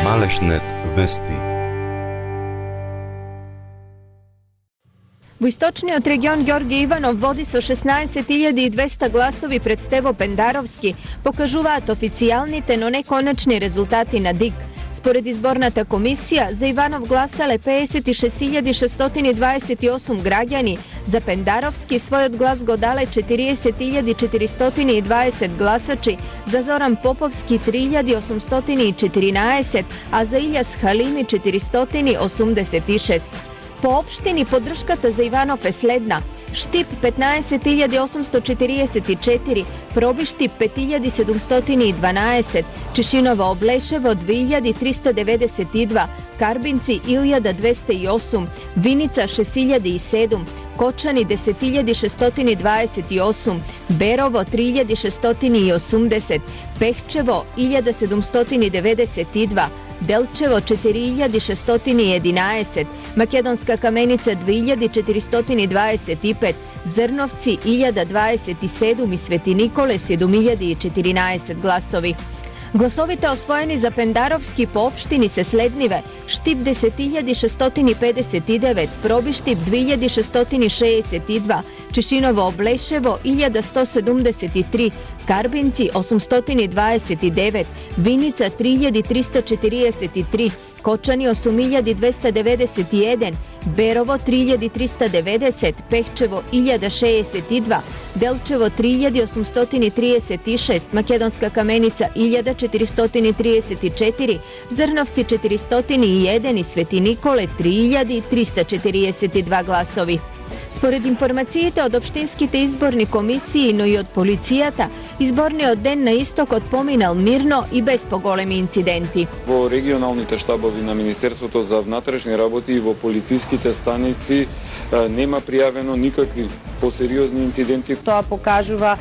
Малешнет вести. Во источниот регион Ѓорѓе Иванов води со 16.200 гласови пред Стево Пендаровски, покажуваат официјалните, но не конечни резултати на ДИК. Според изборната комисија, за Иванов гласале 56.628 граѓани, за Пендаровски својот глас го дале 40.420 гласачи, за Зоран Поповски 3.814, а за Илјас Халими 486. По општини поддршката за Иванов е следна: Штип 15.844, Пробиштип 5.712, Чешиново Облешево 2.392, Карбинци 1.208, Виница 6.007, Кочани 10.628, Берово 3.680, Пехчево 1.792, Делчево 4.611, Македонска Каменица 2.425, Зрновци 1.027 и Свети Николе 7.014 гласови. Гласовите освоени за Пендаровски по општини се следниве: Штип 10.659, Пробиштип 2.662, Чешиново Облешево 1.173, Карбинци 829, Виница 3.343, Кочани 8.291, Берово 3.390, Пехчево 1.062, Делчево 3.836, Македонска Каменица 1.434, Зрновци 401 и Свети Николе 3.342 гласови. Според информациите од општинските изборни комисии, но и од полицијата, изборниот ден на истокот поминал мирно и без поголеми инциденти. Во регионалните штабови на Министерството за внатрешни работи и во полициските станици нема пријавено никакви посериозни инциденти. Тоа покажува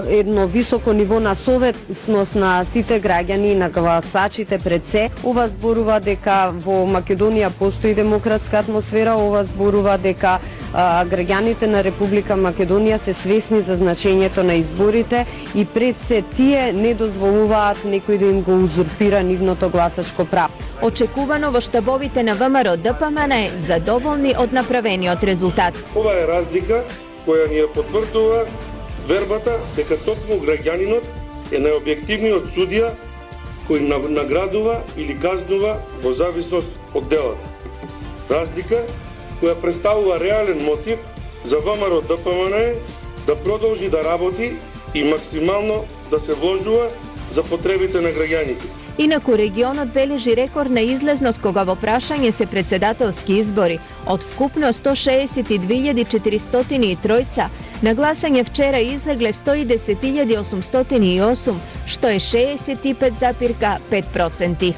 едно високо ниво на совесност на сите граѓани и на гласачите пред се. Ова зборува дека во Македонија постои демократска атмосфера, ова зборува дека граѓаните на Република Македонија се свесни за значењето на изборите и пред се тие не дозволуваат некој да им го узурпира нивното гласачко право. Очекувано во штабовите на ВМРО ДПМН е задоволни од направениот резултат. Ова е разлика која ни ја потврдува вербата дека токму граѓанинот е најобјективниот судија кој наградува или казнува во зависност од делата. Разлика која представува реален мотив за ВМРО ДПМН да продолжи да работи и максимално да се вложува за потребите на граѓаните. Инаку регионот бележи рекордна излезност кога во прашање се председателски избори. Од вкупно 162.403, на гласање вчера излегле 110.808, што е 65,5%.